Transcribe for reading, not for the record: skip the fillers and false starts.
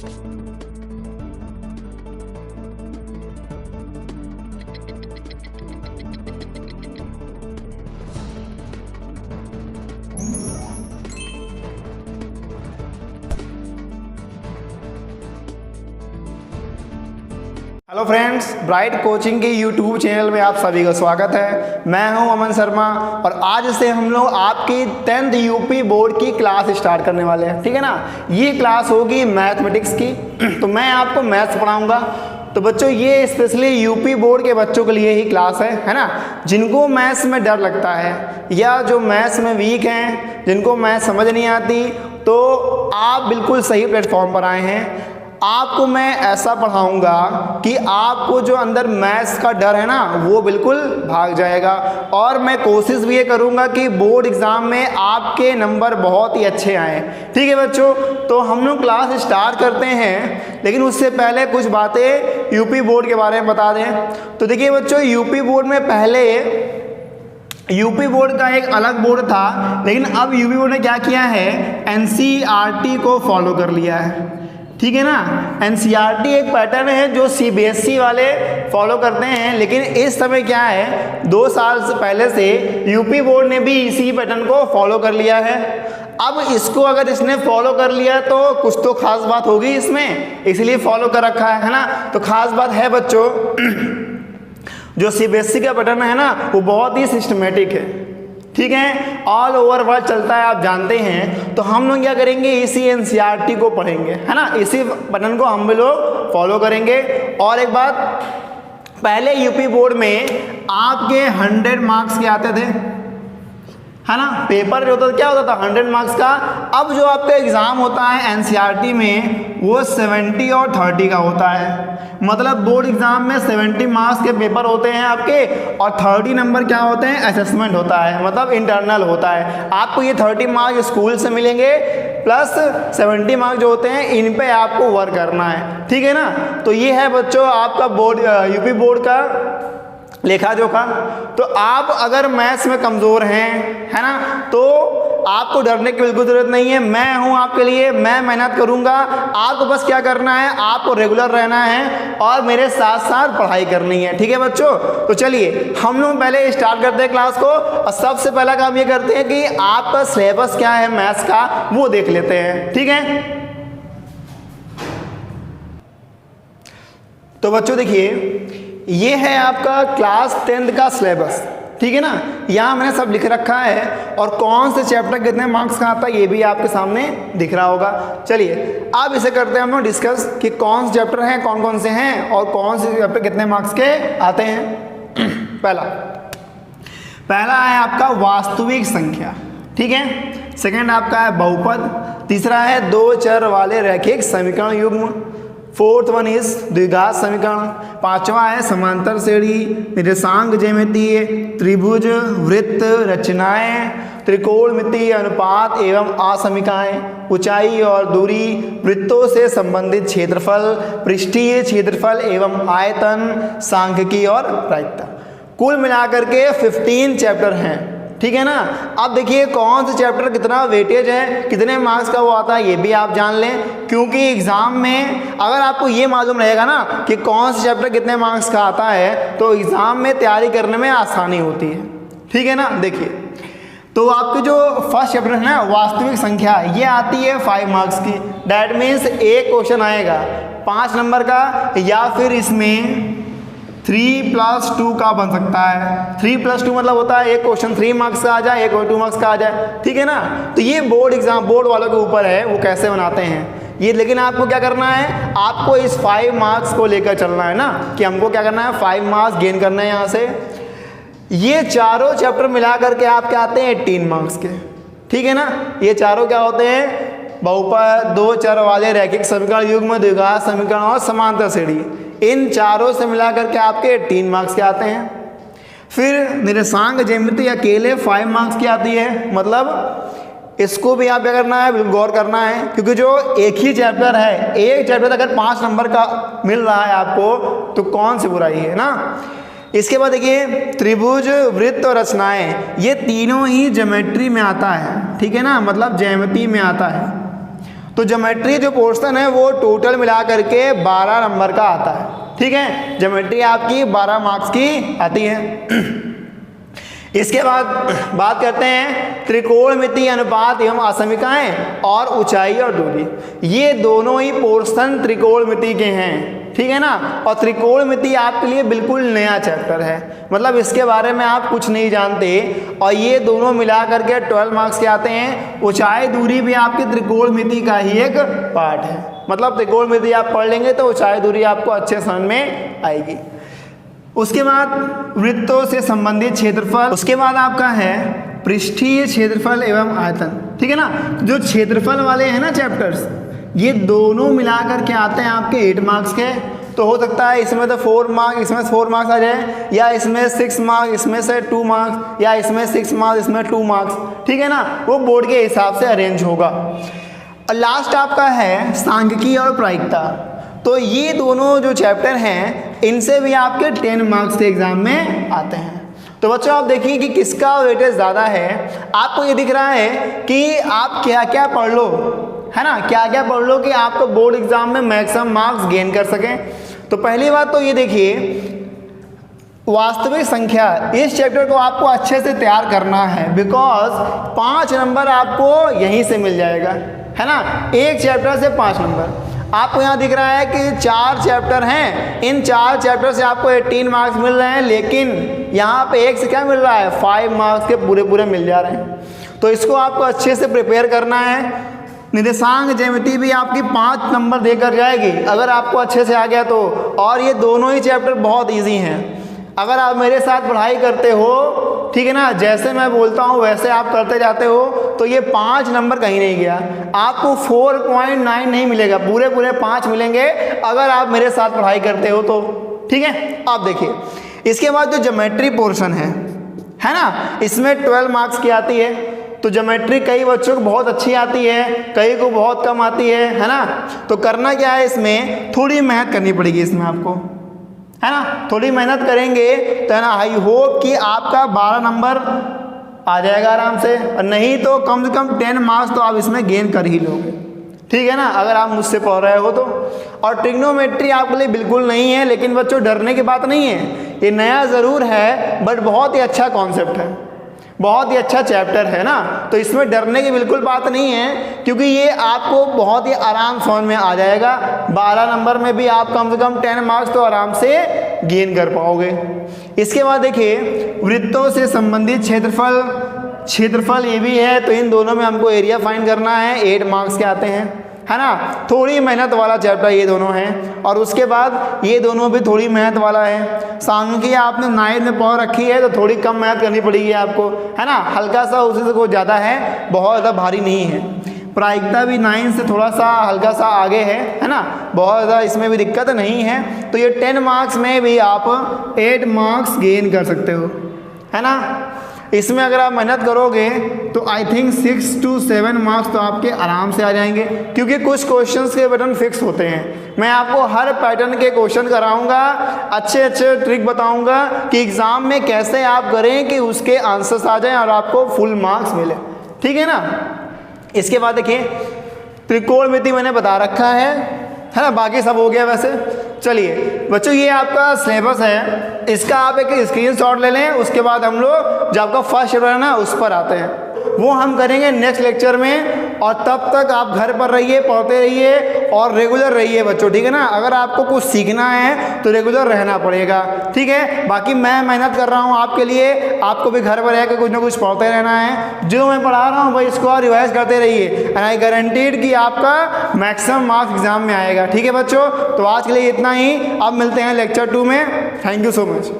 Hello friends, bright coaching के YouTube channel में आप सभी का स्वागत है। मैं हूं अमन शर्मा और आज से हम लोग आपकी 10th यूपी बोर्ड की क्लास स्टार्ट करने वाले हैं। ठीक है ना, ये क्लास होगी मैथमेटिक्स की। तो मैं आपको मैथ्स पढ़ाऊंगा। तो बच्चों, ये स्पेशली यूपी बोर्ड के बच्चों के लिए ही क्लास है ना, जिनको मैथ्स में डर लगता है या जो मैथ्स में वीक हैं, जिनको मैथ्स समझ नहीं आती, तो आप बिल्कुल सही प्लेटफॉर्म पर आए हैं। आपको मैं ऐसा पढ़ाऊंगा कि आपको जो अंदर मैथ्स का डर है ना, वो बिल्कुल भाग जाएगा। और मैं कोशिश भी ये करूंगा कि बोर्ड एग्जाम में आपके नंबर बहुत ही अच्छे आएँ। ठीक है बच्चों, तो हम लोग क्लास स्टार्ट करते हैं, लेकिन उससे पहले कुछ बातें यूपी बोर्ड के बारे में बता दें। तो देखिए बच्चों, यूपी बोर्ड में पहले यूपी बोर्ड का एक अलग बोर्ड था, लेकिन अब यूपी बोर्ड ने क्या किया है, एनसीईआरटी को फॉलो कर लिया है। ठीक है ना, एनसीईआरटी एक पैटर्न है जो सीबीएसई वाले फॉलो करते हैं, लेकिन इस समय क्या है, 2 साल से पहले से यूपी बोर्ड ने भी इसी पैटर्न को फॉलो कर लिया है। अब इसको अगर इसने फॉलो कर लिया तो कुछ तो खास बात होगी इसमें, इसलिए फॉलो कर रखा है ना। तो खास बात है बच्चों, जो सीबीएसई का पैटर्न है ना, वो बहुत ही सिस्टमेटिक है। ठीक है, ऑल ओवर वर्ल्ड चलता है, आप जानते हैं। तो हम लोग क्या करेंगे, इसी एनसीईआरटी को पढ़ेंगे, है ना, इसी पैटर्न को हम भी लोग फॉलो करेंगे। और एक बात, पहले यूपी बोर्ड में आपके 100 मार्क्स के आते थे, है ना, पेपर जो होता था क्या होता था 100 मार्क्स का। अब जो आपका एग्जाम होता है एनसीईआरटी में, वो 70 और 30 का होता है। मतलब बोर्ड एग्जाम में 70 मार्क्स के पेपर होते हैं आपके, और 30 नंबर क्या होते हैं, असेसमेंट होता है, मतलब इंटरनल होता है। आपको ये 30 मार्क्स स्कूल से मिलेंगे, प्लस 70 मार्क्स जो होते हैं इन पे आपको वर्क करना है। ठीक है ना, तो ये है बच्चों आपका बोर्ड, यूपी बोर्ड का लेखा जोखा। तो आप अगर मैथ्स में कमज़ोर हैं, है ना, तो आपको डरने की बिल्कुल ज़रूरत नहीं है। मैं हूं आपके लिए, मैं मेहनत करूंगा। आपको बस क्या करना है, आपको रेगुलर रहना है और मेरे साथ साथ पढ़ाई करनी है। ठीक है बच्चों, तो चलिए हम लोग पहले स्टार्ट करते हैं क्लास को। और सबसे पहला काम ये करते हैं कि आपका सिलेबस क्या है मैथ्स का, वो देख लेते हैं। ठीक है, तो बच्चों देखिए, ये है आपका क्लास 10th का सिलेबस। ठीक है ना, यहाँ मैंने सब लिख रखा है, और कौन से चैप्टर कितने मार्क्स का आता है ये भी आपके सामने दिख रहा होगा। चलिए अब इसे करते हैं हम लोग डिस्कस कि कौन से चैप्टर हैं, कौन कौन से हैं, और कौन से चैप्टर कितने मार्क्स के आते हैं। पहला है आपका वास्तविक संख्या। ठीक है, सेकेंड आपका है बहुपद। तीसरा है 2 चर वाले रैखिक समीकरण युग्म। 4th वन इज द्विघात समीकरण। 5वां है समांतर श्रेणी, निर्देशांक ज्यामितीय, त्रिभुज, वृत्त, रचनाएं, त्रिकोणमितीय अनुपात एवं असमीकाएं, ऊंचाई और दूरी, वृत्तों से संबंधित क्षेत्रफल, पृष्ठीय क्षेत्रफल एवं आयतन, सांख्यिकी और प्रायिकता। कुल मिलाकर के 15 चैप्टर हैं। ठीक है ना, अब देखिए कौन से चैप्टर कितना वेटेज है, कितने मार्क्स का वो आता है, ये भी आप जान लें। क्योंकि एग्जाम में अगर आपको ये मालूम रहेगा ना कि कौन से चैप्टर कितने मार्क्स का आता है, तो एग्जाम में तैयारी करने में आसानी होती है। ठीक है ना, देखिए तो आपके जो फर्स्ट चैप्टर है ना, वास्तविक संख्या, ये आती है 5 मार्क्स की। डैट मीन्स एक क्वेश्चन आएगा 5 नंबर का, या फिर इसमें 3+2 का बन सकता है। 3+2 मतलब होता है एक क्वेश्चन 3 मार्क्स का आ जाए, एक 2 मार्क्स का आ जाए। ठीक है ना, तो ये बोर्ड एग्जाम, बोर्ड वालों के ऊपर है वो कैसे बनाते हैं ये। लेकिन आपको क्या करना है, आपको इस 5 मार्क्स को लेकर चलना है ना, कि हमको क्या करना है, 5 मार्क्स गेन करना है यहाँ से। ये चारों चैप्टर मिला करके आपके आते हैं 18 मार्क्स के। ठीक है ना, ये चारों क्या होते हैं, बहुपद, 2 चर वाले रैखिक समीकरण युग्म, द्विघात समीकरण और समांतर श्रेणी। इन चारों से मिलाकर के आपके 18 मार्क्स के आते हैं। फिर निर्देशांक ज्यामिति अकेले 5 मार्क्स की आती है। मतलब इसको भी आप क्या करना है, गौर करना है, क्योंकि जो एक ही चैप्टर है, एक चैप्टर अगर 5 नंबर का मिल रहा है आपको, तो कौन सी बुराई है ना। इसके बाद देखिए त्रिभुज, वृत्त और रचनाएं, ये तीनों ही ज्योमेट्री में आता है। ठीक है ना, मतलब ज्यामिति में आता है। तो ज्योमेट्री जो पोर्शन है वो टोटल मिला करके 12 नंबर का आता है। ठीक है, ज्योमेट्री आपकी 12 मार्क्स की आती है। इसके बाद बात करते हैं त्रिकोणमिति, अनुपात एवं असमिकाएं और ऊंचाई और दूरी। ये दोनों ही पोर्शन त्रिकोणमिति के हैं। ठीक है ना, और त्रिकोणमिति आपके लिए बिल्कुल नया चैप्टर है, मतलब इसके बारे में आप कुछ नहीं जानते, और ये दोनों मिला करके 12 मार्क्स के आते हैं। ऊंचाई दूरी भी आपकी त्रिकोणमिति का ही एक पार्ट है, मतलब त्रिकोणमिति आप पढ़ लेंगे तो ऊंचाई दूरी आपको अच्छे समझ में आएगी। उसके बाद वृत्तों से संबंधित क्षेत्रफल, उसके बाद आपका है पृष्ठीय क्षेत्रफल एवं आयतन। ठीक है ना, जो क्षेत्रफल वाले हैं ना चैप्टर्स, ये दोनों मिलाकर के आते हैं आपके 8 मार्क्स के। तो हो सकता है इसमें तो 4 मार्क्स, इसमें 4 मार्क्स आ जाए, या इसमें 6 मार्क्स, इसमें से 2 मार्क्स, या इसमें 6 मार्क्स, इसमें 2 मार्क्स। ठीक है ना, वो बोर्ड के हिसाब से अरेंज होगा। और लास्ट आपका है सांख्यिकी और प्रायिकता। तो ये दोनों जो चैप्टर हैं इनसे भी आपके 10 मार्क्स के एग्जाम में आते हैं। तो बच्चों आप देखिए कि किसका वेटेज ज़्यादा है। आपको ये दिख रहा है कि आप क्या क्या पढ़ लो, है ना, क्या क्या पढ़ लो कि आपको बोर्ड एग्जाम में मैक्सिमम मार्क्स गेन कर सकें। तो पहली बात तो ये देखिए, वास्तविक संख्या, इस चैप्टर को आपको अच्छे से तैयार करना है, बिकॉज 5 नंबर आपको यहीं से मिल जाएगा, है ना, एक चैप्टर से 5 नंबर। आपको यहाँ दिख रहा है कि 4 चैप्टर हैं, इन 4 चैप्टर से आपको 18 मार्क्स मिल रहे हैं, लेकिन यहाँ पे एक से क्या मिल रहा है, 5 मार्क्स के पूरे पूरे मिल जा रहे हैं। तो इसको आपको अच्छे से प्रिपेयर करना है। निर्देशांक ज्यामिति भी आपकी 5 नंबर देकर जाएगी अगर आपको अच्छे से आ गया तो। और ये दोनों ही चैप्टर बहुत ईजी हैं। अगर आप मेरे साथ पढ़ाई करते हो, ठीक है ना, जैसे मैं बोलता हूँ वैसे आप करते जाते हो, तो ये 5 नंबर कहीं नहीं गया। आपको 4.9 नहीं मिलेगा, पूरे पूरे 5 मिलेंगे अगर आप मेरे साथ पढ़ाई करते हो तो। ठीक है, आप देखिए इसके बाद जो ज्योमेट्री पोर्शन है ना, इसमें 12 मार्क्स की आती है। तो ज्योमेट्री कई बच्चों को बहुत अच्छी आती है, कई को बहुत कम आती है ना। तो करना क्या है, इसमें थोड़ी मेहनत करनी पड़ेगी इसमें आपको, है ना, थोड़ी मेहनत करेंगे तो, है ना, आई होप कि आपका 12 नंबर आ जाएगा आराम से, और नहीं तो कम से कम 10 मार्क्स तो आप इसमें गेन कर ही लोगे। ठीक है ना, अगर आप मुझसे पढ़ रहे हो तो। और ट्रिग्नोमेट्री आपके लिए बिल्कुल नहीं है, लेकिन बच्चों डरने की बात नहीं है, ये नया ज़रूर है बट बहुत ही अच्छा कॉन्सेप्ट है, बहुत ही अच्छा चैप्टर है ना। तो इसमें डरने की बिल्कुल बात नहीं है, क्योंकि ये आपको बहुत ही आराम समझ में आ जाएगा। 12 नंबर में भी आप कम से कम 10 मार्क्स तो आराम से गेन कर पाओगे। इसके बाद देखिए वृत्तों से संबंधित क्षेत्रफल ये भी है। तो इन दोनों में हमको एरिया फाइंड करना है, 8 मार्क्स के आते हैं, है ना। थोड़ी मेहनत वाला चैप्टर ये दोनों हैं। और उसके बाद ये दोनों भी थोड़ी मेहनत वाला है। सांख्यिकी आपने 9 में पढ़ रखी है, तो थोड़ी कम मेहनत करनी पड़ेगी आपको, है ना, हल्का सा उसी से कुछ ज़्यादा है, बहुत ज़्यादा भारी नहीं है। प्रायिकता भी 9 से थोड़ा सा हल्का सा आगे है ना, बहुत ज़्यादा इसमें भी दिक्कत नहीं है। तो ये 10 मार्क्स में भी आप 8 मार्क्स गेन कर सकते हो, है ना। इसमें अगर आप मेहनत करोगे तो आई थिंक 6 to 7 मार्क्स तो आपके आराम से आ जाएंगे, क्योंकि कुछ क्वेश्चंस के पैटर्न फिक्स होते हैं। मैं आपको हर पैटर्न के क्वेश्चन कराऊंगा, अच्छे अच्छे ट्रिक बताऊंगा कि एग्ज़ाम में कैसे आप करें कि उसके आंसर्स आ जाएं और आपको फुल मार्क्स मिले। ठीक है ना। इसके बाद देखिए त्रिकोणमिति मैंने बता रखा है ना, बाकी सब हो गया। वैसे चलिए बच्चों, ये आपका सिलेबस है, इसका आप एक स्क्रीनशॉट ले लें। उसके बाद हम लोग जो आपका फर्स्ट चैप्टर है ना उस पर आते हैं, वो हम करेंगे नेक्स्ट लेक्चर में। और तब तक आप घर पर रहिए, पढ़ते रहिए और रेगुलर रहिए बच्चों, ठीक है ना। अगर आपको कुछ सीखना है तो रेगुलर रहना पड़ेगा, ठीक है। बाकी मैं मेहनत कर रहा हूँ आपके लिए, आपको भी घर पर रह कर कुछ ना कुछ पढ़ते रहना है। जो मैं पढ़ा रहा हूँ भाई इसको आप रिवाइज करते रहिए, एंड आई गारंटीड कि आपका मैक्सिमम मार्क्स एग्जाम में आएगा। ठीक है बच्चों, तो आज के लिए इतना ही। अब मिलते हैं लेक्चर 2 में। Thank you so much.